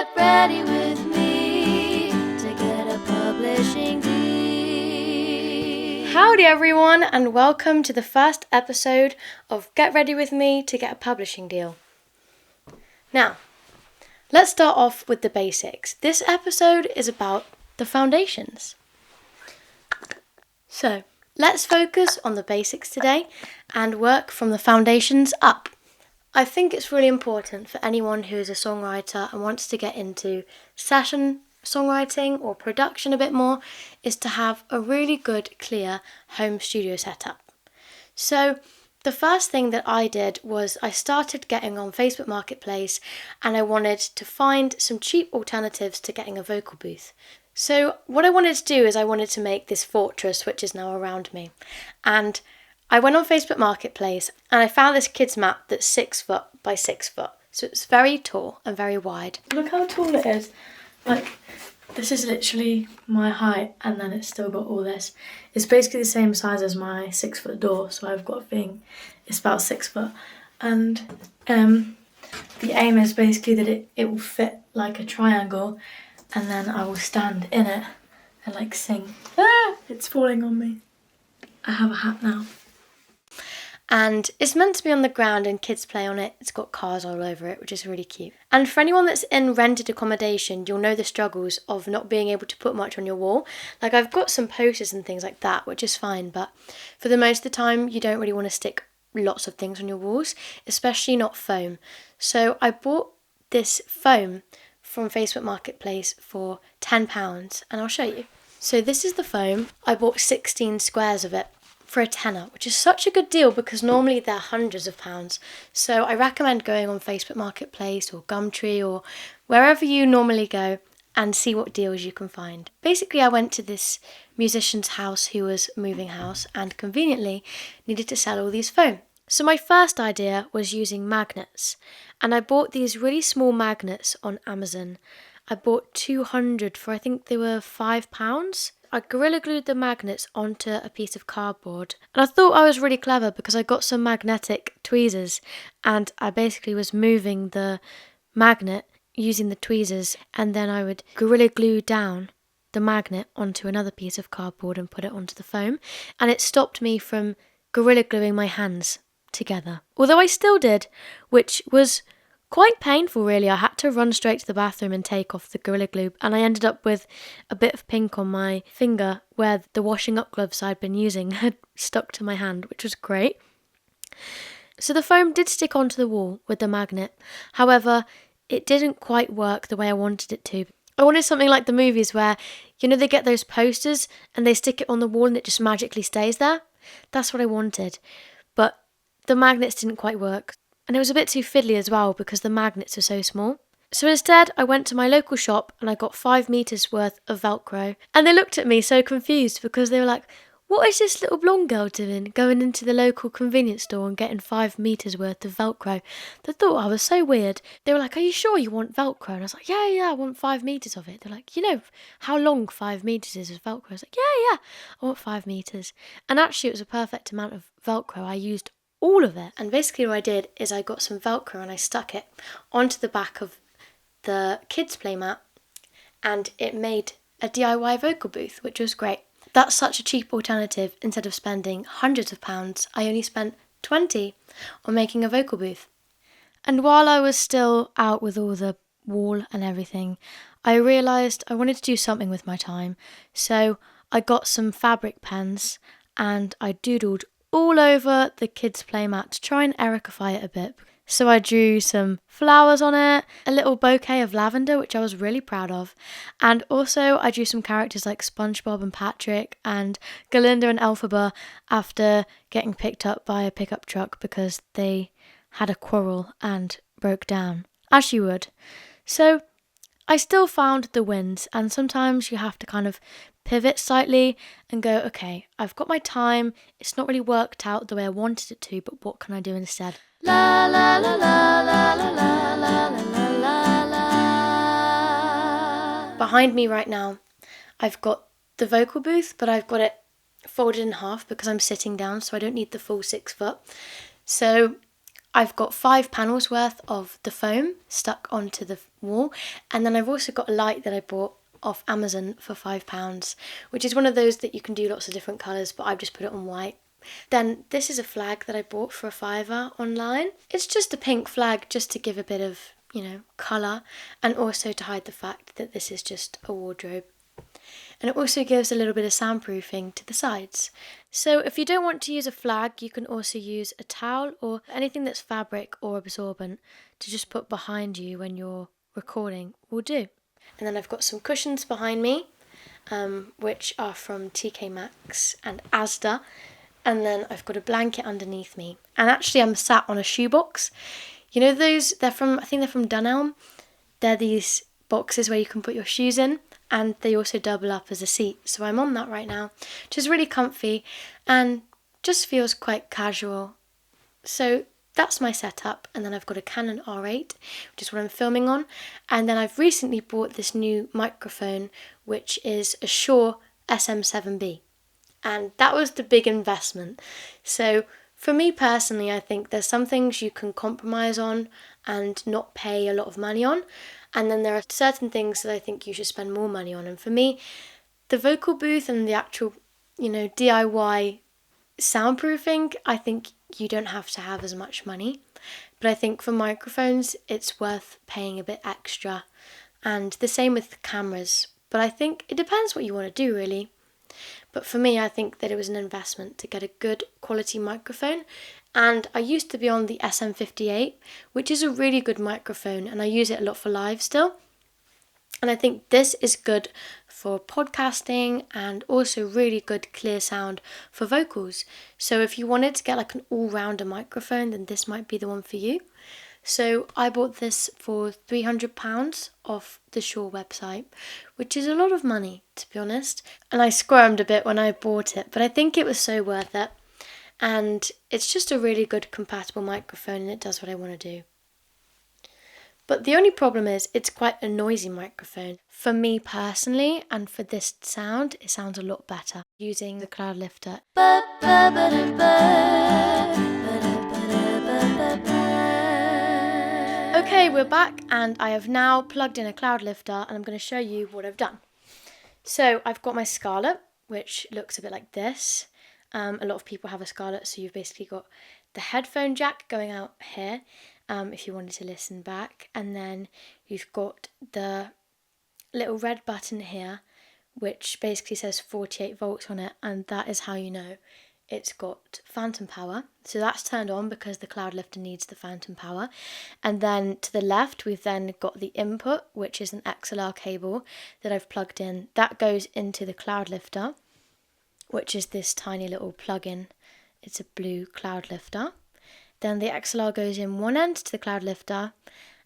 Get ready with me to get a publishing deal. Howdy everyone, and welcome to the first episode of Get Ready With Me to Get a Publishing Deal. Now, let's start off with the basics. This episode is about the foundations. So, let's focus on the basics today and work from the foundations up. I think it's really important for anyone who is a songwriter and wants to get into session songwriting or production a bit more is to have a really good, clear home studio setup. So the first thing that I did was I started getting on Facebook Marketplace and I wanted to find some cheap alternatives to getting a vocal booth. So what I wanted to do is I wanted to make this fortress which is now around me. And I went on Facebook Marketplace and I found this kids mat that's 6 foot by 6 foot. So it's very tall and very wide. Look how tall it is. Like, this is literally my height and then it's still got all this. It's basically the same size as my 6 foot door. So I've got a thing, it's about 6 foot. And the aim is basically that it will fit like a triangle and then I will stand in it and like sing. Ah, it's falling on me. I have a hat now. And it's meant to be on the ground and kids play on it. It's got cars all over it, which is really cute. And for anyone that's in rented accommodation, you'll know the struggles of not being able to put much on your wall. Like, I've got some posters and things like that, which is fine, but for the most of the time, you don't really want to stick lots of things on your walls, especially not foam. So I bought this foam from Facebook Marketplace for £10, and I'll show you. So this is the foam. I bought 16 squares of it for a tenner, which is such a good deal because normally they're hundreds of pounds. So I recommend going on Facebook Marketplace or Gumtree or wherever you normally go and see what deals you can find. Basically, I went to this musician's house who was moving house and conveniently needed to sell all these foam. So my first idea was using magnets, and I bought these really small magnets on Amazon. I bought 200 for I think they were £5. I Gorilla Glued the magnets onto a piece of cardboard. And I thought I was really clever because I got some magnetic tweezers and I basically was moving the magnet using the tweezers, and then I would Gorilla Glue down the magnet onto another piece of cardboard and put it onto the foam. And it stopped me from Gorilla Gluing my hands together. Although I still did, which was quite painful really. I had to run straight to the bathroom and take off the Gorilla Glue, and I ended up with a bit of pink on my finger where the washing up gloves I'd been using had stuck to my hand, which was great. So the foam did stick onto the wall with the magnet. However, it didn't quite work the way I wanted it to. I wanted something like the movies where, you know, they get those posters and they stick it on the wall and it just magically stays there. That's what I wanted. But the magnets didn't quite work. And it was a bit too fiddly as well because the magnets are so small. So instead, I went to my local shop and I got 5 meters worth of Velcro. And they looked at me so confused because they were like, what is this little blonde girl doing going into the local convenience store and getting 5 meters worth of Velcro? They thought I was so weird. They were like, are you sure you want Velcro? And I was like, yeah, I want 5 meters of it. They're like, you know how long 5 meters is of Velcro? I was like, yeah, I want 5 meters. And actually it was a perfect amount of Velcro. I used all of it. And basically what I did is I got some Velcro and I stuck it onto the back of the kids' playmat and it made a DIY vocal booth, which was great. That's such a cheap alternative. Instead of spending hundreds of pounds, I only spent 20 on making a vocal booth. And while I was still out with all the wall and everything, I realised I wanted to do something with my time. So I got some fabric pens and I doodled all over the kids' playmat to try and Ericify it a bit. So I drew some flowers on it, a little bouquet of lavender, which I was really proud of. And also I drew some characters like SpongeBob and Patrick and Galinda and Elphaba after getting picked up by a pickup truck because they had a quarrel and broke down, as you would. So I still found the wins, and sometimes you have to kind of pivot slightly and go, okay, I've got my time, it's not really worked out the way I wanted it to, but what can I do instead? La la la la la la la la la la la. Behind me right now, I've got the vocal booth, but I've got it folded in half because I'm sitting down, so I don't need the full 6 foot. So I've got 5 panels worth of the foam stuck onto the wall, and then I've also got a light that I bought off Amazon for £5, which is one of those that you can do lots of different colours, but I've just put it on white. Then this is a flag that I bought for a £5 online. It's just a pink flag just to give a bit of, colour, and also to hide the fact that this is just a wardrobe. And it also gives a little bit of soundproofing to the sides. So if you don't want to use a flag, you can also use a towel or anything that's fabric or absorbent to just put behind you when you're recording will do. And then I've got some cushions behind me, which are from TK Maxx and Asda. And then I've got a blanket underneath me. And actually I'm sat on a shoebox. You know those, I think they're from Dunelm. They're these boxes where you can put your shoes in, and they also double up as a seat. So I'm on that right now, which is really comfy and just feels quite casual. So that's my setup, and then I've got a Canon R8, which is what I'm filming on, and then I've recently bought this new microphone, which is a Shure SM7B, and that was the big investment. So for me personally, I think there's some things you can compromise on and not pay a lot of money on, and then there are certain things that I think you should spend more money on. And for me, the vocal booth and the actual, DIY soundproofing, I think you don't have to have as much money. But I think for microphones, it's worth paying a bit extra. And the same with cameras. But I think it depends what you want to do, really. But for me, I think that it was an investment to get a good quality microphone. And I used to be on the SM58, which is a really good microphone, and I use it a lot for live still. And I think this is good for podcasting and also really good clear sound for vocals. So if you wanted to get like an all-rounder microphone, then this might be the one for you. So I bought this for £300 off the Shure website, which is a lot of money, to be honest. And I squirmed a bit when I bought it, but I think it was so worth it. And it's just a really good compatible microphone, and it does what I want to do. But the only problem is it's quite a noisy microphone. For me personally, and for this sound, it sounds a lot better using the cloud lifter. Okay, we're back, and I have now plugged in a cloud lifter, and I'm going to show you what I've done. So I've got my Scarlett, which looks a bit like this. A lot of people have a Scarlett, so you've basically got the headphone jack going out here, if you wanted to listen back, and then you've got the little red button here, which basically says 48 volts on it, and that is how you know it's got phantom power. So that's turned on because the cloud lifter needs the phantom power. And then to the left, we've then got the input, which is an XLR cable that I've plugged in. That goes into the cloud lifter, which is this tiny little plug-in. It's a blue cloud lifter. Then the XLR goes in one end to the cloud lifter,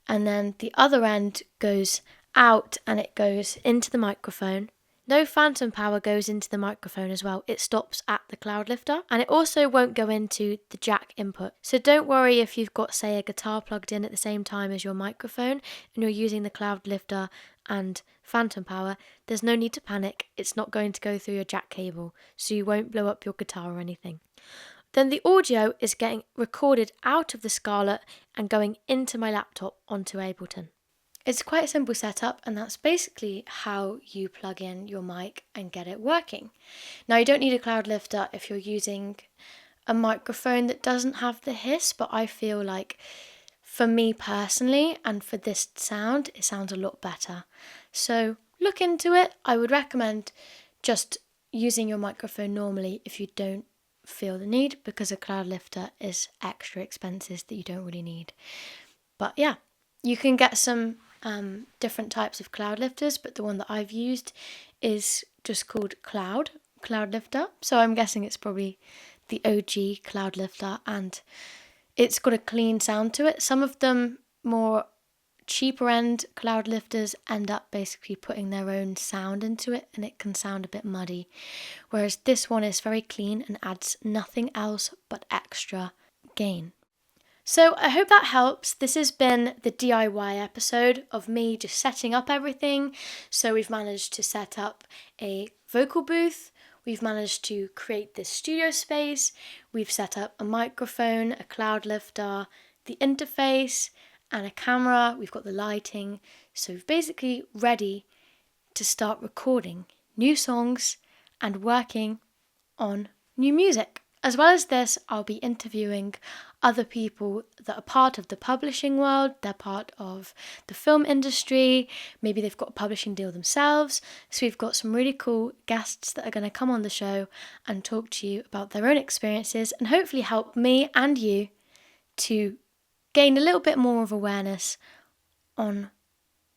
and then the other end goes out and it goes into the microphone. No phantom power goes into the microphone as well. It stops at the cloud lifter, and it also won't go into the jack input. So don't worry if you've got, say, a guitar plugged in at the same time as your microphone and you're using the cloud lifter and phantom power. There's no need to panic. It's not going to go through your jack cable, so you won't blow up your guitar or anything. Then the audio is getting recorded out of the Scarlett and going into my laptop onto Ableton. It's quite a simple setup, and that's basically how you plug in your mic and get it working. Now, you don't need a cloud lifter if you're using a microphone that doesn't have the hiss, but I feel like for me personally and for this sound, it sounds a lot better. So look into it. I would recommend just using your microphone normally if you don't feel the need, because a cloud lifter is extra expenses that you don't really need. But yeah, you can get some different types of cloud lifters, but the one that I've used is just called cloud lifter. So I'm guessing it's probably the OG cloud lifter, and it's got a clean sound to it. Some of them more cheaper end cloud lifters end up basically putting their own sound into it, and it can sound a bit muddy, whereas this one is very clean and adds nothing else but extra gain. So I hope that helps. This has been the DIY episode of me just setting up everything. So we've managed to set up a vocal booth, we've managed to create this studio space, we've set up a microphone, a cloud lifter, the interface and a camera, we've got the lighting, so we're basically ready to start recording new songs and working on new music. As well as this, I'll be interviewing other people that are part of the publishing world. They're part of the film industry. Maybe they've got a publishing deal themselves. So we've got some really cool guests that are going to come on the show and talk to you about their own experiences and hopefully help me and you to gain a little bit more of awareness on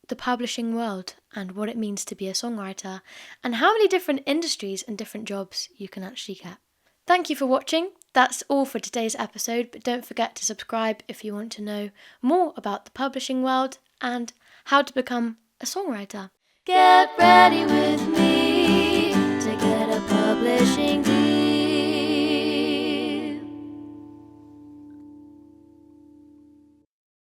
the publishing world and what it means to be a songwriter and how many different industries and different jobs you can actually get. Thank you for watching. That's all for today's episode, but don't forget to subscribe if you want to know more about the publishing world and how to become a songwriter. Get ready with me to get a publishing